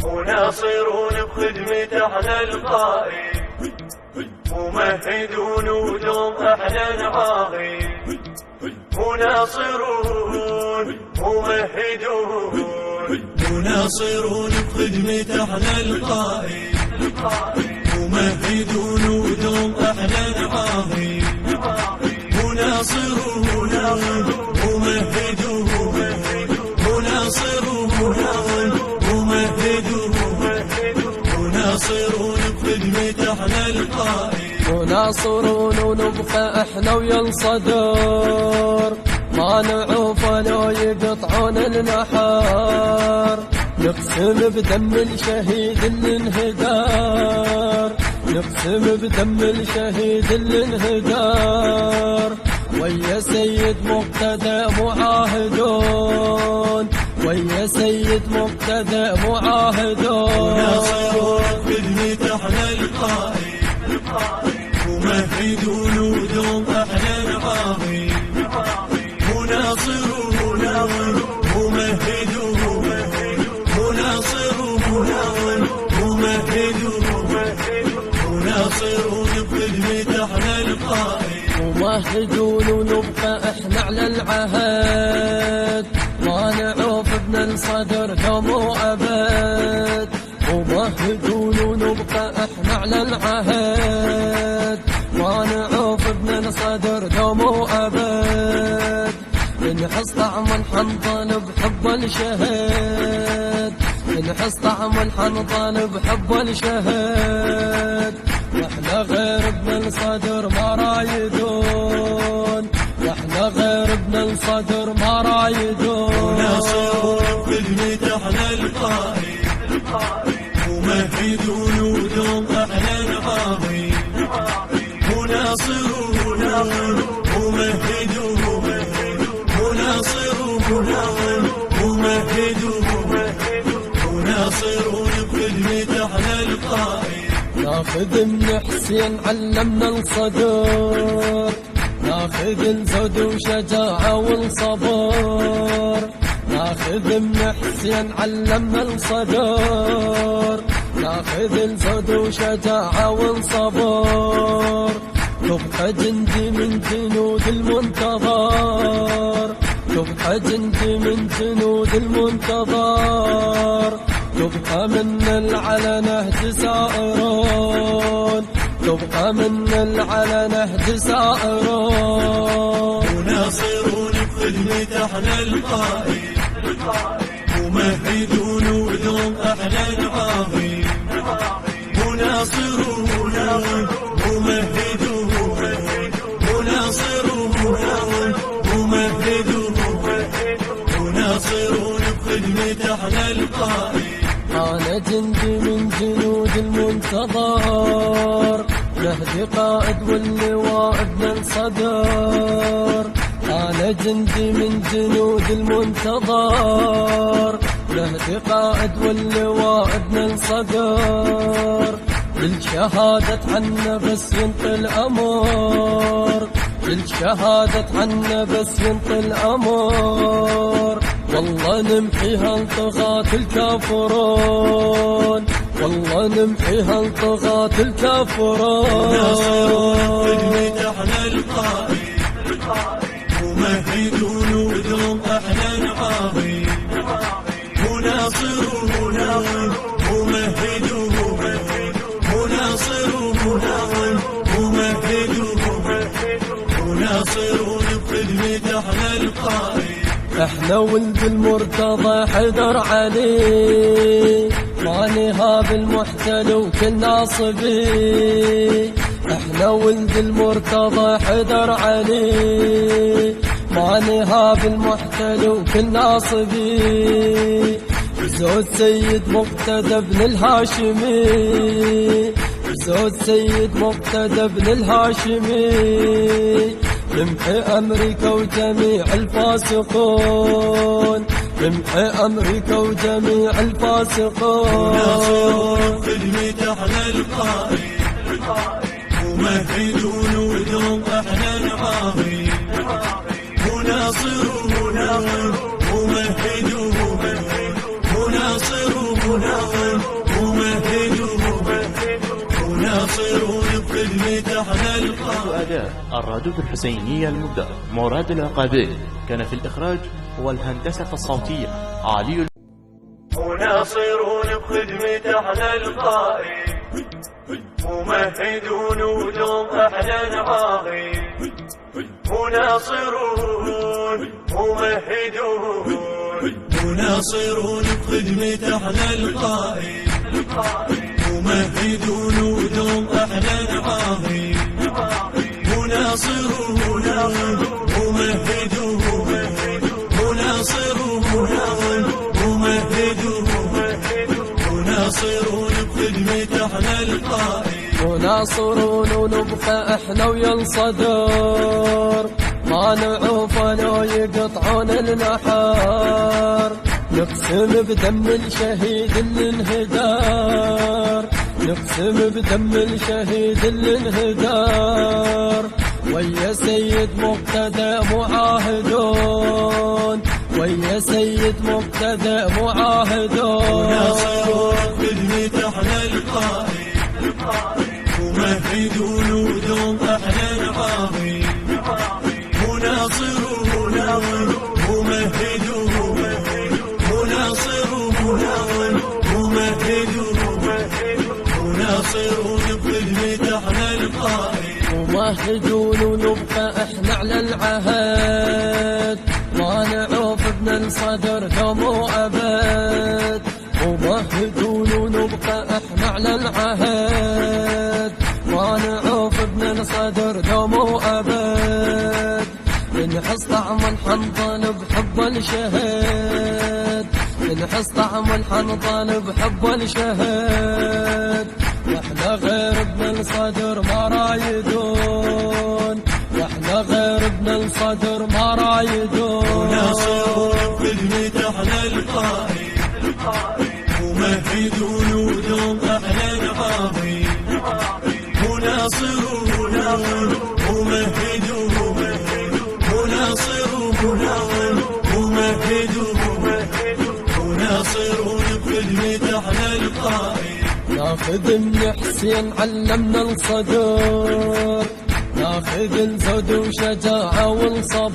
وناصرون بخدمة أحلى القائد، ممهدون ودوم أحلى العاغي. مناصرون ممهدون مناصرون بخدمة أحلى القائد، ممهدون ودوم أحلى العاغي. مناصرون ممهدون مناصرون ممهدون مناصرون بخدمة أحلى القائد. مناصرون ونبقى احنا ويا الصدر، ما نعوف لو يقطعون النحار. نقسم بدم الشهيد اللي انهدار، نقسم بدم الشهيد اللي انهدار. ويا سيد مقتدى معاهدون، ويا سيد مقتدى معاهدون. مناصرون بخدمة أحلى القائد، ممهدون ودوم أحلى العاغي. مناصرون ممهدون مناصرون ممهدون مناصرون بخدمة أحلى القائد. ممهدون ونبقى احنا على العهد، ما نعوف ابن الصدر دوم وابد. ممهدون ونبقى احنا على العهد، ما نعوف ابن الصدر دوم وابد. نحس طعم الحنظل بحب الشهد، نحس طعم الحنظل بحب الشهد. واحنا غير ابن الصدر ما رايدون، واحنا غير ابن الصدر ما رايدون. مناصرون بخدمة أحلى القائد، ممهدون ودوم أحلى العاغي. مناصرون ممهدون مناصرون ممهدون مناصرون بخدمة أحلى القائد. ناخذ من حسين علمنا الصدر، ناخذ الزود وشجاعة والصبر. ناخذ من حسين علمنا الصدر، ناخذ الزود وشجاعة والصبر. تبقى جندي من جنود المنتظر، تبقى جندي من جنود المنتظر. تبقى من العلى نهج سائرون، تبقى من العلى نهج سائرون. مناصرون بخدمة أحلى القائد، ممهدون ودوم أحلى العاغي. مناصرون ممهدون مناصرون ممهدون مناصرون بخدمة أحلى القائد. أنا جندي من جنود المنتظر، نهدي قائد واللواء ابن الصدر. أنا جندي من جنود المنتظر، نهدي قائد واللواء ابن الصدر. للشهادة عنا بس ينطي الأمر، للشهادة عنا بس ينطي الأمر. والله نمحيها الطغاة الكافرون، والله نمحيها الطغاة الكافرون. مناصرون بخدمة أحلى القائد، ممهدون ودوم أحلى العاغي. مناصرون ممهدون مناصرون ممهدون مناصرون بخدمة أحلى القائد. احنا ولد المرتضى حيدر علي، ما نهاب المحتل وكل ناصبي. احنا ولد المرتضى حيدر علي، ما نهاب المحتل وكل ناصبي. زود سيد مقتدى بن الهاشمي، زود سيد مقتدى بن الهاشمي. نمحي أمريكا وجميع الفاسقون، نمحي أمريكا وجميع الفاسقون. مناصرون بخدمة أحلى القائد، ممهدون ودوم أحلى العاغي. مناصرون ممهدون مناصرون وخدمة أحلى القائد. أداء الرادود الحسيني المبدع مراد العقابي. كان في الإخراج والهندسة الصوتية علي وناصرون بخدمة أحلى القائد، ممهدون ودوم أحلى نعاغي. وناصرون ممهدون وناصرون بخدمة أحلى القائد، ممهدون ودوم أحلى نعاغي. وناصرون ممهدون وناصرون ممهدون وناصرون بخدمة أحلى القائد. وناصرون ونبقى احنا ويا الصدر، ما نعوف لو يقطعون النحار. نقسم بدم الشهيد اللي انهدار، نقسم بدم الشهيد اللي انهدار. ويا سيد مقتدى معاهدون، ويا سيد مقتدى معاهدون. وناصرون خدمة أحلى القائد، ممهدون ودوم أحلى نعاغي. وناصرون ممهدون وناصرون ممهدون وناصرون بخدمة أحلى القائد. ممهدون ونبقى احنا على العهد، ما نعوف ابن الصدر دوم وابد. ممهدون ونبقى احنا على العهد، ما نعوف ابن الصدر دوم وابد. نحس طعم الحنظل بحب الشهد، نحس طعم الحنظل بحب الشهد. واحنا غير ابن الصدر ما رايدون، واحنا غير ابن الصدر ما رايدون. وناصرون خدمة أحلى القائد، ممهدون ودوم أحلى نعاغي. وناصرون ممهدون وناصرون ممهدون وناصرون بخدمة أحلى القائد. ناخذ من حسين علمنا الصدر، ناخذ الزود وشجاعة والصبر.